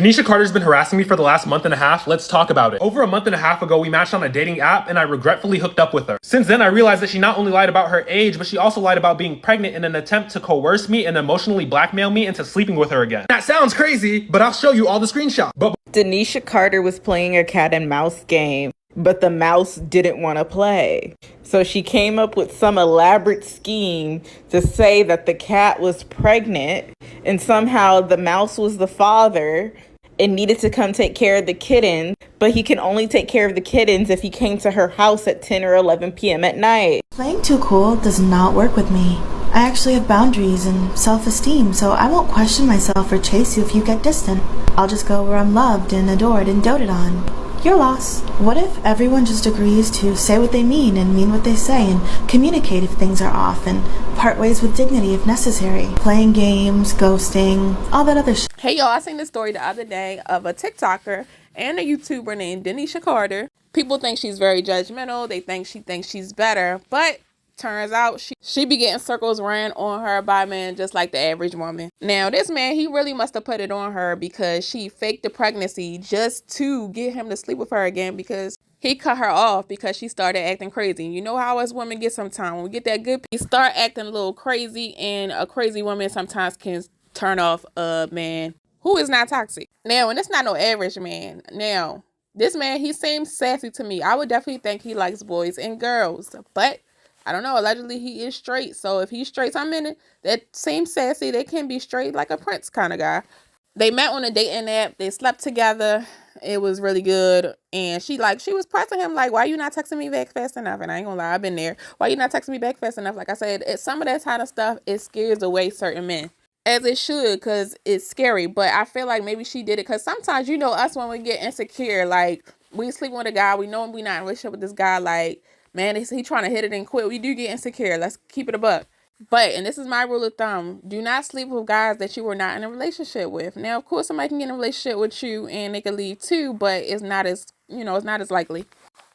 Denisha Carter's been harassing me for the last month and a half. Let's talk about it. Over a month and a half ago, we matched on a dating app and I regretfully hooked up with her. Since then, I realized that she not only lied about her age, but she also lied about being pregnant in an attempt to coerce me and emotionally blackmail me into sleeping with her again. That sounds crazy, but I'll show you all the screenshots. Denisha Carter was playing a cat and mouse game, but the mouse didn't want to play. So she came up with some elaborate scheme to say that the cat was pregnant and somehow the mouse was the father and needed to come take care of the kittens, but he can only take care of the kittens if he came to her house at 10 or 11 p.m. at night. Playing too cool does not work with me. I actually have boundaries and self-esteem, so I won't question myself or chase you if you get distant. I'll just go where I'm loved and adored and doted on. Your loss. What if everyone just agrees to say what they mean and mean what they say and communicate if things are off and part ways with dignity if necessary? Playing games, ghosting, all that other shit. Hey y'all, I seen this story the other day of a TikToker and a YouTuber named Denisha Carter. People think she's very judgmental. They think she thinks she's better, but turns out she be getting circles ran on her by men just like the average woman. Now, this man, he really must have put it on her because she faked the pregnancy just to get him to sleep with her again because he cut her off because she started acting crazy. You know how us women get sometimes. When we get that good, we start acting a little crazy, and a crazy woman sometimes can turn off a man who is not toxic. Now, and it's not no average man. Now, this man, he seems sassy to me. I would definitely think he likes boys and girls, but I don't know. Allegedly, he is straight. So if he's straight, I'm in it. That same sassy, they can be straight like a Prince kind of guy. They met on a dating app. They slept together. It was really good. And she was pressing him like, why you not texting me back fast enough? And I ain't gonna lie, I've been there. Why you not texting me back fast enough? Like I said, some of that kind of stuff, it scares away certain men. As it should, because it's scary. But I feel like maybe she did it because sometimes, you know, us when we get insecure, like we sleep with a guy, we know we not in a relationship with this guy, like, man, he trying to hit it and quit. We do get insecure. Let's keep it a buck. But, and this is my rule of thumb, do not sleep with guys that you were not in a relationship with. Now, of course, somebody can get in a relationship with you and they can leave too, but it's not as, it's not as likely.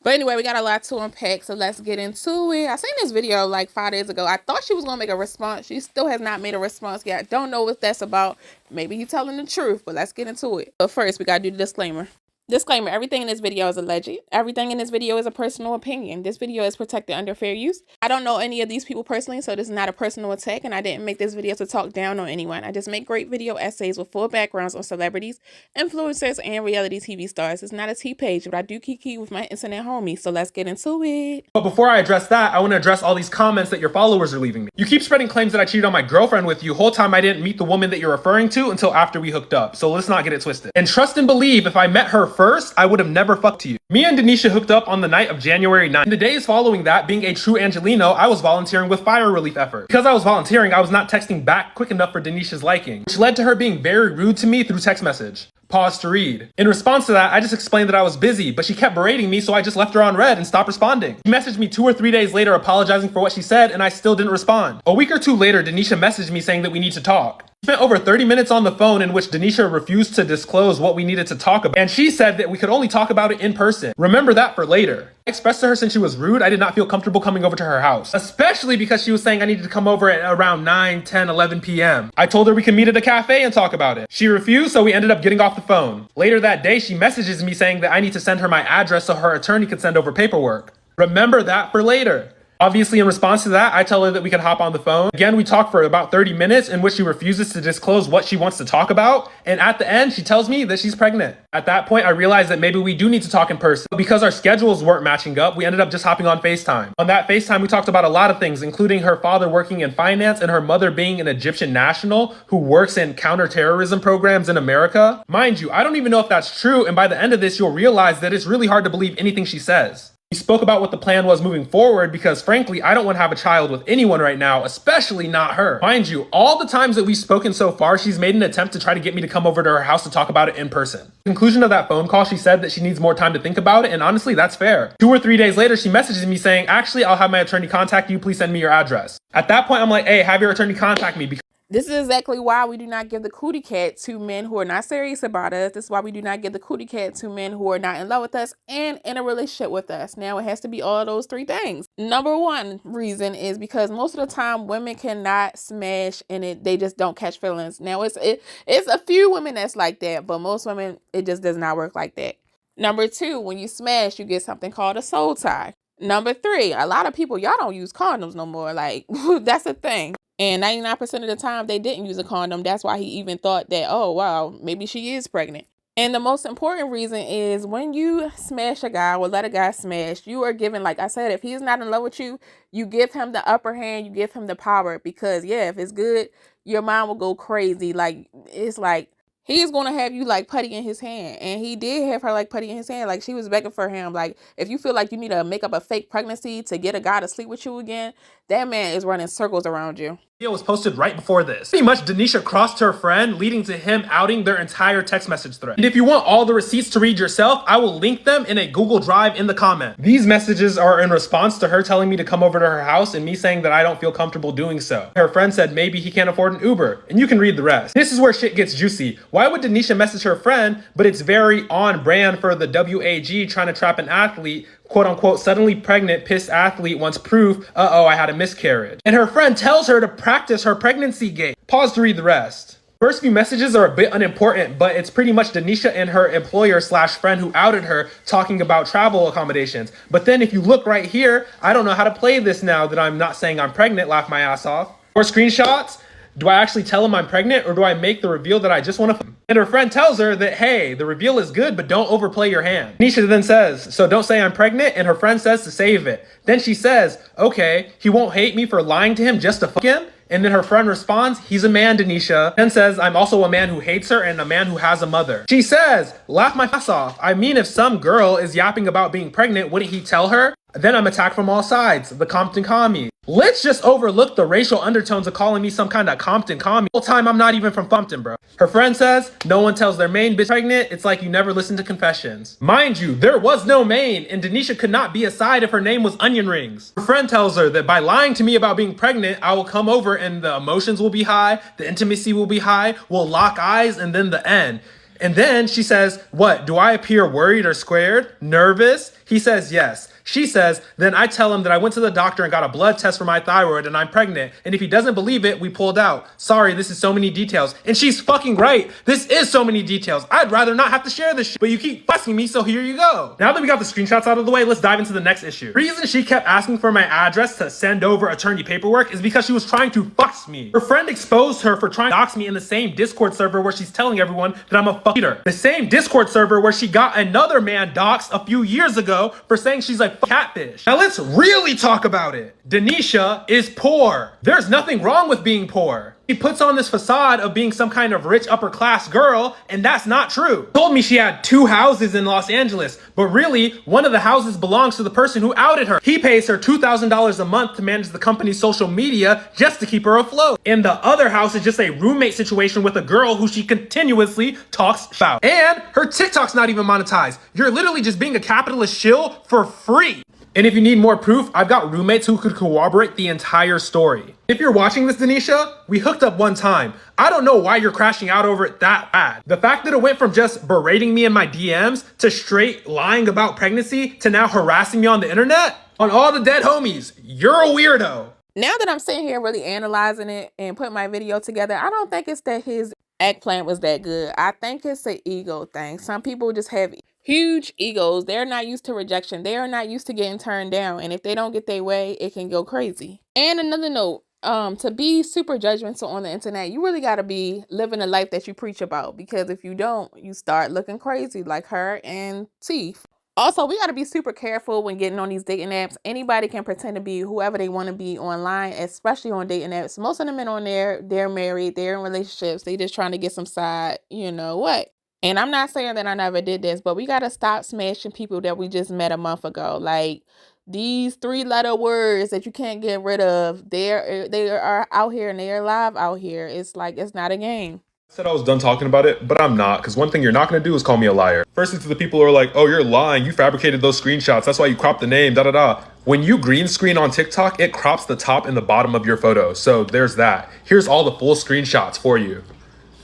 But anyway, we got a lot to unpack, so let's get into it. I seen this video like 5 days ago. I thought she was going to make a response. She still has not made a response yet. Don't know what that's about. Maybe he's telling the truth, but let's get into it. But first, we got to do the disclaimer. Disclaimer, everything in this video is alleged. Everything in this video is a personal opinion. This video is protected under fair use. I don't know any of these people personally, so this is not a personal attack, and I didn't make this video to talk down on anyone. I just make great video essays with full backgrounds on celebrities, influencers, and reality TV stars. It's not a T page, but I do kiki with my internet homies, so let's get into it. But before I address that, I want to address all these comments that your followers are leaving me. You keep spreading claims that I cheated on my girlfriend with you. Whole time I didn't meet the woman that you're referring to until after we hooked up, so let's not get it twisted. And trust and believe, if I met her first, I would have never fucked you. Me and Denisha hooked up on the night of January 9th. In the days following that, being a true Angelino, I was volunteering with fire relief efforts. Because I was volunteering, I was not texting back quick enough for Denisha's liking, which led to her being very rude to me through text message. Pause to read. In response to that, I just explained that I was busy, but she kept berating me, so I just left her on red and stopped responding. She messaged me 2 or 3 days later apologizing for what she said, and I still didn't respond. A week or 2 later, Denisha messaged me saying that we need to talk. We spent over 30 minutes on the phone in which Denisha refused to disclose what we needed to talk about, and she said that we could only talk about it in person. Remember that for later. I expressed to her since she was rude, I did not feel comfortable coming over to her house, especially because she was saying I needed to come over at around 9, 10, 11 p.m. I told her we could meet at a cafe and talk about it. She refused, so we ended up getting off the phone. Later that day, she messages me saying that I need to send her my address so her attorney could send over paperwork. Remember that for later. Obviously, in response to that, I tell her that we could hop on the phone. Again, we talk for about 30 minutes in which she refuses to disclose what she wants to talk about. And at the end, she tells me that she's pregnant. At that point, I realized that maybe we do need to talk in person. But because our schedules weren't matching up, we ended up just hopping on FaceTime. On that FaceTime, we talked about a lot of things, including her father working in finance and her mother being an Egyptian national who works in counterterrorism programs in America. Mind you, I don't even know if that's true. And by the end of this, you'll realize that it's really hard to believe anything she says. We spoke about what the plan was moving forward because frankly, I don't want to have a child with anyone right now, especially not her. Mind you, all the times that we've spoken so far, she's made an attempt to try to get me to come over to her house to talk about it in person. Conclusion of that phone call, she said that she needs more time to think about it, and honestly, that's fair. 2 or 3 days later, she messages me saying, actually, I'll have my attorney contact you, please send me your address. At that point, I'm like, hey, have your attorney contact me. This is exactly why we do not give the cootie cat to men who are not serious about us. This is why we do not give the cootie cat to men who are not in love with us and in a relationship with us. Now, it has to be all of those three things. Number one reason is because most of the time women cannot smash and they just don't catch feelings. Now, it's a few women that's like that, but most women, it just does not work like that. Number two, when you smash, you get something called a soul tie. Number three, a lot of people, y'all don't use condoms no more. Like, that's the thing. And 99% of the time, they didn't use a condom. That's why he even thought that, oh, wow, maybe she is pregnant. And the most important reason is when you smash a guy or let a guy smash, you are given, like I said, if he's not in love with you, you give him the upper hand, you give him the power. Because, yeah, if it's good, your mind will go crazy. Like, it's like, he's going to have you like putty in his hand. And he did have her like putty in his hand. Like, she was begging for him. Like, if you feel like you need to make up a fake pregnancy to get a guy to sleep with you again, that man is running circles around you. Video was posted right before this. Pretty much Denisha crossed her friend, leading to him outing their entire text message thread. And if you want all the receipts to read yourself, I will link them in a Google Drive in the comment. These messages are in response to her telling me to come over to her house and me saying that I don't feel comfortable doing so. Her friend said maybe he can't afford an Uber, and you can read the rest. This is where shit gets juicy. Why would Denisha message her friend, but it's very on brand for the WAG trying to trap an athlete, quote unquote, suddenly pregnant, pissed athlete wants proof, I had a miscarriage. And her friend tells her to practice her pregnancy game. Pause to read the rest. First few messages are a bit unimportant, but it's pretty much Denisha and her employer slash friend who outed her talking about travel accommodations. But then if you look right here, I don't know how to play this now that I'm not saying I'm pregnant, laugh my ass off. More screenshots. Do I actually tell him I'm pregnant or do I make the reveal that I just want to? And her friend tells her that, hey, the reveal is good, but don't overplay your hand. Nisha then says, so don't say I'm pregnant, and her friend says to save it. Then she says, okay, he won't hate me for lying to him just to fuck him? And then her friend responds, he's a man, Denisha. Then says, I'm also a man who hates her and a man who has a mother. She says, laugh my ass off. I mean, if some girl is yapping about being pregnant, wouldn't he tell her? Then I'm attacked from all sides, the Compton commie. Let's just overlook the racial undertones of calling me some kind of Compton commie. The whole time I'm not even from Compton, bro. Her friend says, no one tells their main bitch pregnant, it's like you never listened to confessions. Mind you, there was no main, and Denisha could not be a side if her name was Onion Rings. Her friend tells her that by lying to me about being pregnant, I will come over and the emotions will be high, the intimacy will be high, we'll lock eyes, and then the end. And then she says, what, do I appear worried or scared? Nervous? He says, yes. She says, then I tell him that I went to the doctor and got a blood test for my thyroid and I'm pregnant. And if he doesn't believe it, we pulled out. Sorry, this is so many details. And she's fucking right. This is so many details. I'd rather not have to share this shit, but you keep fussing me, so here you go. Now that we got the screenshots out of the way, let's dive into the next issue. The reason she kept asking for my address to send over attorney paperwork is because she was trying to fuck me. Her friend exposed her for trying to dox me in the same Discord server where she's telling everyone that I'm a fuck eater. The same Discord server where she got another man doxed a few years ago for saying she's like catfish. Now let's really talk about it. Denisha is poor. There's nothing wrong with being poor. She puts on this facade of being some kind of rich upper class girl, and that's not true. She told me she had 2 houses in Los Angeles, but really, one of the houses belongs to the person who outed her. He pays her $2,000 a month to manage the company's social media just to keep her afloat. And the other house is just a roommate situation with a girl who she continuously talks about. And her TikTok's not even monetized. You're literally just being a capitalist shill for free. And if you need more proof, I've got roommates who could corroborate the entire story. If you're watching this, Denisha, we hooked up one time. I don't know why you're crashing out over it that bad. The fact that it went from just berating me in my DMs to straight lying about pregnancy to now harassing me on the internet, on all the dead homies, you're a weirdo. Now that I'm sitting here really analyzing it and putting my video together, I don't think it's that his eggplant was that good. I think it's an ego thing. Some people just have huge egos. They're not used to rejection. They are not used to getting turned down. And if they don't get their way, it can go crazy. And another note, to be super judgmental on the internet, you really got to be living the life that you preach about. Because if you don't, you start looking crazy like her and Teeth. Also, we got to be super careful when getting on these dating apps. Anybody can pretend to be whoever they want to be online, especially on dating apps. Most of the men on there, they're married, they're in relationships. They just trying to get some side, you know what? And I'm not saying that I never did this, but we got to stop smashing people that we just met a month ago. Like these 3-letter words that you can't get rid of, they are out here and they're alive out here. It's like, it's not a game. Said I was done talking about it, but I'm not, because one thing you're not going to do is call me a liar. Firstly, to the people who are like, oh, you're lying, you fabricated those screenshots, that's why you cropped the name, da-da-da. When you green screen on TikTok, it crops the top and the bottom of your photo, so there's that. Here's all the full screenshots for you.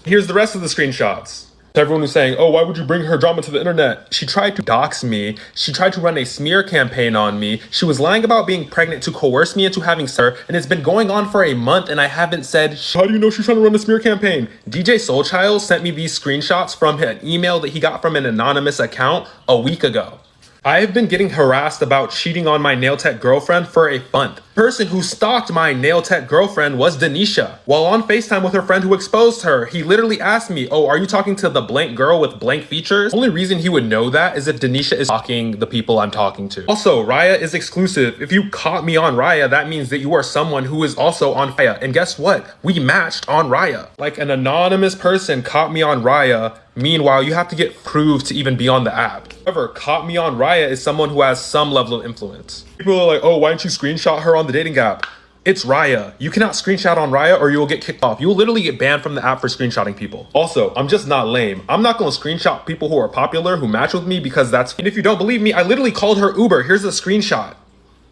Here's the rest of the screenshots. Everyone who's saying, oh, why would you bring her drama to the internet? She tried to dox me. She tried to run a smear campaign on me. She was lying about being pregnant to coerce me into having her, and it's been going on for a month and I haven't said, how do you know she's trying to run a smear campaign? DJ Soulchild sent me these screenshots from an email that he got from an anonymous account a week ago. I have been getting harassed about cheating on my nail tech girlfriend for a month. The person who stalked my nail tech girlfriend was Denisha. While on FaceTime with her friend who exposed her, he literally asked me, oh, are you talking to the blank girl with blank features? The only reason he would know that is if Denisha is stalking the people I'm talking to. Also, Raya is exclusive. If you caught me on Raya, that means that you are someone who is also on Raya. And guess what? We matched on Raya. Like, an anonymous person caught me on Raya. Meanwhile, you have to get proved to even be on the app. However, caught me on Raya is someone who has some level of influence. People are like, oh, why didn't you screenshot her on the dating app? It's Raya. You cannot screenshot on Raya or you will get kicked off. You will literally get banned from the app for screenshotting people. Also, I'm just not lame. I'm not going to screenshot people who are popular, who match with me because that's... And if you don't believe me, I literally called her Uber. Here's a screenshot.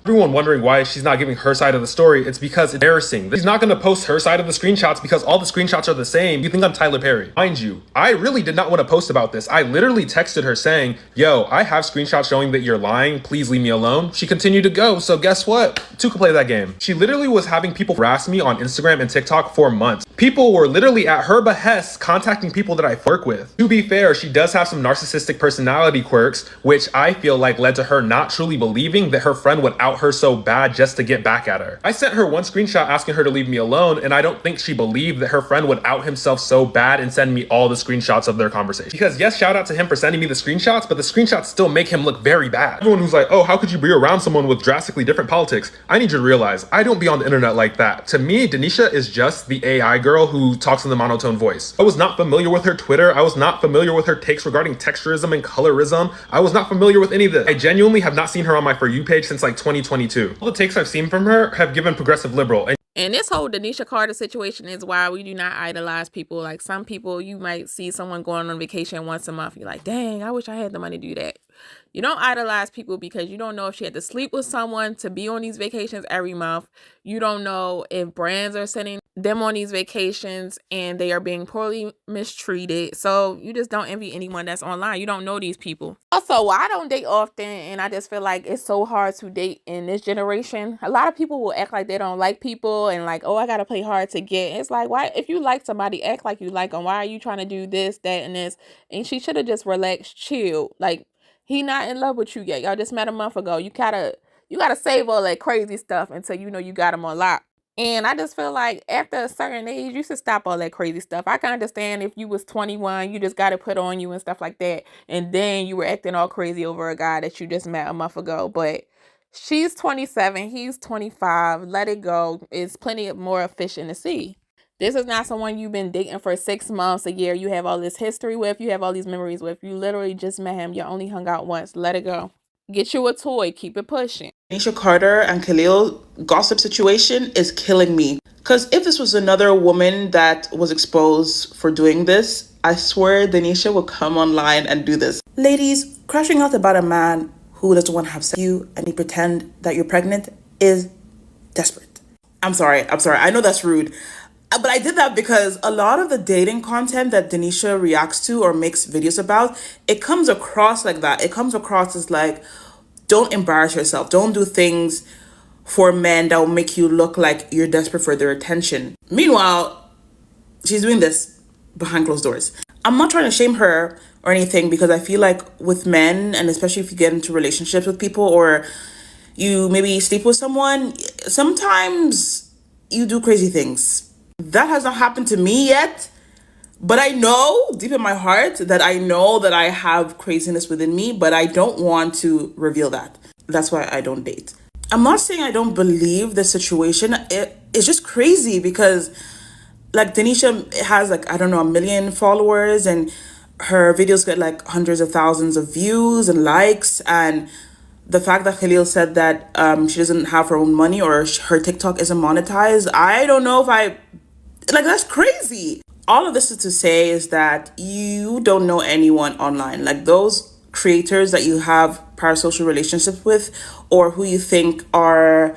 Everyone wondering why she's not giving her side of the story, it's because it's embarrassing. She's not going to post her side of the screenshots because all the screenshots are the same. You think I'm Tyler Perry. Mind you, I really did not want to post about this. I literally texted her saying, yo, I have screenshots showing that you're lying. Please leave me alone. She continued to go, so guess what? Two could play that game. She literally was having people harass me on Instagram and TikTok for months. People were literally at her behest contacting people that I work with. To be fair, she does have some narcissistic personality quirks, which I feel like led to her not truly believing that her friend would out her so bad just to get back at her. I sent her one screenshot asking her to leave me alone, and I don't think she believed that her friend would out himself so bad and send me all the screenshots of their conversation. Because yes, shout out to him for sending me the screenshots, but the screenshots still make him look very bad. Everyone who's like, oh, how could you be around someone with drastically different politics? I need you to realize, I don't be on the internet like that. To me, Denisha is just the AI girl who talks in the monotone voice. I was not familiar with her Twitter. I was not familiar with her takes regarding texturism and colorism. I was not familiar with any of this. I genuinely have not seen her on my For You page since like 2022. All the takes I've seen from her have given progressive liberal. And this whole Denisha Carter situation is why we do not idolize people. Like, some people, you might see someone going on vacation once a month. You're like, dang, I wish I had the money to do that. You don't idolize people because you don't know if she had to sleep with someone to be on these vacations every month. You don't know if brands are sending them on these vacations and they are being poorly mistreated. So you just don't envy anyone that's online. You don't know these people. Also, I don't date often, and I just feel like it's so hard to date in this generation. A lot of people will act like they don't like people and like, oh, I gotta play hard to get. It's like, why, if you like somebody, act like you like them. Why are you trying to do this, that, and this? And she should have just relaxed, chill. Like, he not in love with you yet. Y'all just met a month ago. You gotta save all that crazy stuff until you know you got him on lock. And I just feel like after a certain age, you should stop all that crazy stuff. I can understand if you was 21, you just got it put on you and stuff like that. And then you were acting all crazy over a guy that you just met a month ago. But she's 27, he's 25. Let it go. It's plenty more efficient to see. This is not someone you've been dating for 6 months, a year. You have all this history with. You have all these memories with. You literally just met him. You only hung out once. Let it go. Get you a toy. Keep it pushing. Denisha Carter and Khalil gossip situation is killing me. Because if this was another woman that was exposed for doing this, I swear Denisha will come online and do this. Ladies, crashing out about a man who doesn't want to have sex with you and you pretend that you're pregnant is desperate. I'm sorry. I know that's rude. But I did that because a lot of the dating content that Denisha reacts to or makes videos about, it comes across like that. It comes across as like, don't embarrass yourself. Don't do things for men that will make you look like you're desperate for their attention. Meanwhile, she's doing this behind closed doors. I'm not trying to shame her or anything because I feel like with men, and especially if you get into relationships with people or you maybe sleep with someone, sometimes you do crazy things. That has not happened to me yet, but I know deep in my heart that I know that I have craziness within me, but I don't want to reveal that. That's why I don't date. I'm not saying I don't believe the situation. It's just crazy because like Denisha has like, I don't know, 1 million followers and her videos get like hundreds of thousands of views and likes. And the fact that Khalil said that she doesn't have her own money or her TikTok isn't monetized, I don't know if like, that's crazy. All of this is to say is that you don't know anyone online. Like those creators that you have parasocial relationships with, or who you think are,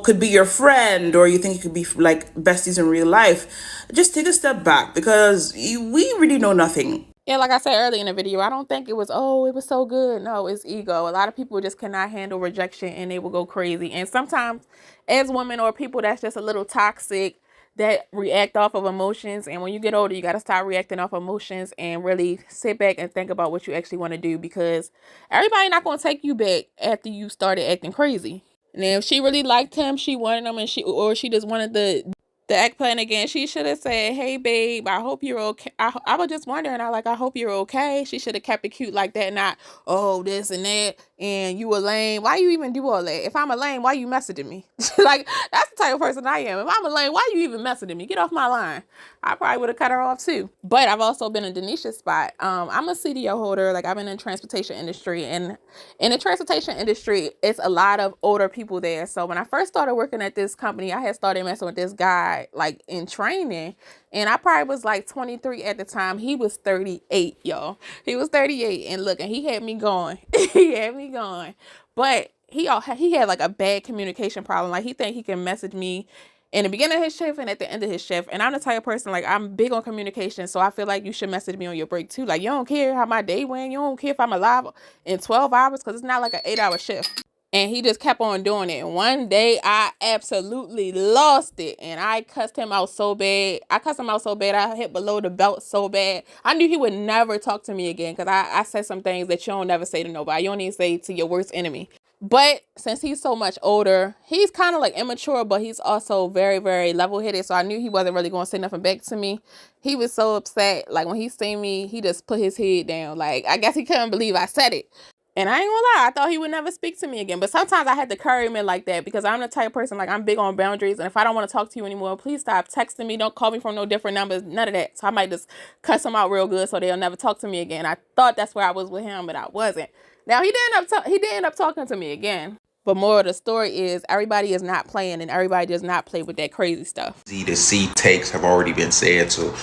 could be your friend, or you think you could be like besties in real life, just take a step back, because we really know nothing. Yeah, like I said earlier in the video, I don't think it was, oh, it was so good. No, it's ego. A lot of people just cannot handle rejection and they will go crazy. And sometimes as women or people that's just a little toxic, that react off of emotions. And when you get older, you got to start reacting off emotions and really sit back and think about what you actually want to do, because everybody not going to take you back after you started acting crazy. And if she really liked him, she wanted him, and she just wanted the act plan again, she should have said, hey babe, I hope you're okay. I was just wondering, I hope you're okay. She should have kept it cute like that, not, oh, this and that, and you a lame. Why you even do all that? If I'm a lame, why you messaging me? Like, that's the type of person I am. If I'm a lame, why you even messaging me? Get off my line. I probably would have cut her off too. But I've also been in Denisha's spot. I'm a CDO holder. Like, I've been in the transportation industry, and in the transportation industry, it's a lot of older people there. So when I first started working at this company, I had started messing with this guy like in training, and I probably was like 23 at the time. He was 38, y'all. He was 38, and look, and he had me going. He had me going. But he had like a bad communication problem. Like, he think he can message me in the beginning of his shift and at the end of his shift. And I'm the type of person, like, I'm big on communication. So I feel like you should message me on your break too. Like, you don't care how my day went. You don't care if I'm alive in 12 hours, because it's not like an 8-hour shift. And he just kept on doing it. And one day I absolutely lost it. And I cussed him out so bad. I hit below the belt so bad. I knew he would never talk to me again, because I said some things that you don't never say to nobody. You don't even say to your worst enemy. But since he's so much older, he's kind of like immature, but he's also very, very level-headed. So I knew he wasn't really going to say nothing back to me. He was so upset. Like, when he seen me, he just put his head down. Like, I guess he couldn't believe I said it. And I ain't gonna lie, I thought he would never speak to me again. But sometimes I had to carry him in like that, because I'm the type of person, like, I'm big on boundaries. And if I don't want to talk to you anymore, please stop texting me. Don't call me from no different numbers. None of that. So I might just cuss him out real good so they'll never talk to me again. I thought that's where I was with him, but I wasn't. Now, he did end up talking to me again. But more of the story is, everybody is not playing, and everybody does not play with that crazy stuff. Z to C takes have already been said. So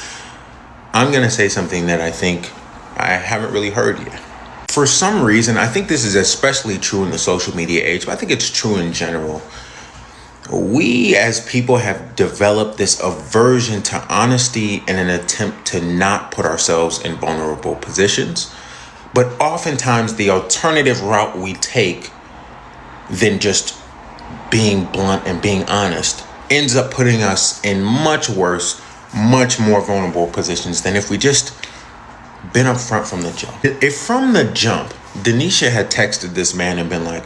I'm going to say something that I think I haven't really heard yet. For some reason, I think this is especially true in the social media age, but I think it's true in general. We as people have developed this aversion to honesty in an attempt to not put ourselves in vulnerable positions. But oftentimes the alternative route we take than just being blunt and being honest ends up putting us in much worse, much more vulnerable positions than if we just been up front from the jump. If from the jump, Denisha had texted this man and been like,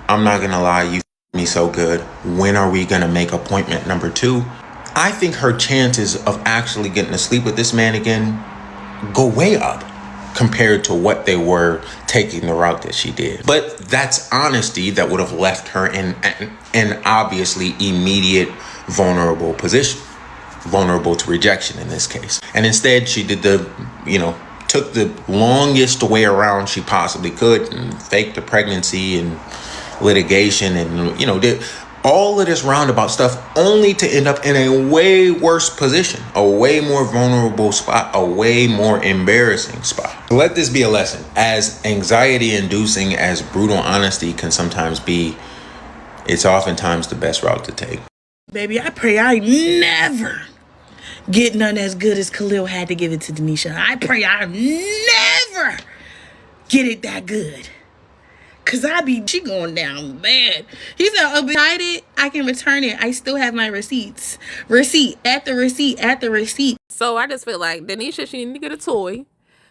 I'm not gonna lie, you me so good. When are we gonna make appointment number 2? I think her chances of actually getting to sleep with this man again go way up compared to what they were taking the route that she did. But that's honesty that would have left her in an obviously immediate vulnerable position, vulnerable to rejection in this case. And instead she did took the longest way around she possibly could and faked the pregnancy and litigation and, did all of this roundabout stuff only to end up in a way worse position, a way more vulnerable spot, a way more embarrassing spot. Let this be a lesson. As anxiety-inducing as brutal honesty can sometimes be, it's oftentimes the best route to take. Baby, I pray I she get none as good as Khalil had to give it to Denisha. I pray I never get it that good. Cause she going down bad. He said, I'm excited, I can return it. I still have my receipts. Receipt after receipt after receipt. So I just feel like Denisha, she need to get a toy.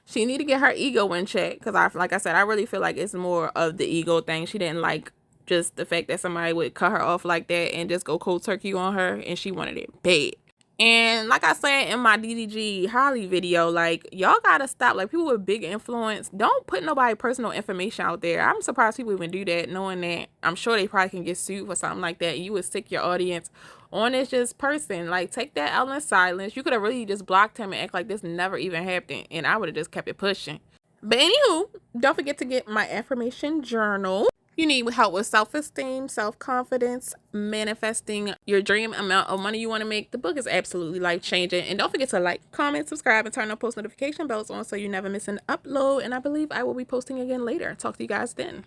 She need to get her ego in check. Cause like I said, I really feel like it's more of the ego thing. She didn't like just the fact that somebody would cut her off like that and just go cold turkey on her, and she wanted it bad. And like I said in my DDG Holly video, like, y'all gotta stop. Like, people with big influence, don't put nobody personal information out there. I'm surprised people even do that, knowing that I'm sure they probably can get sued for something like that. You would stick your audience on this just person. Like, take that L in silence. You could have really just blocked him and act like this never even happened, and I would have just kept it pushing. But anywho, don't forget to get my affirmation journal. You need help with self-esteem, self-confidence, manifesting your dream amount of money you want to make. The book is absolutely life-changing. And don't forget to like, comment, subscribe, and turn on post notification bells on so you never miss an upload. And I believe I will be posting again later. Talk to you guys then.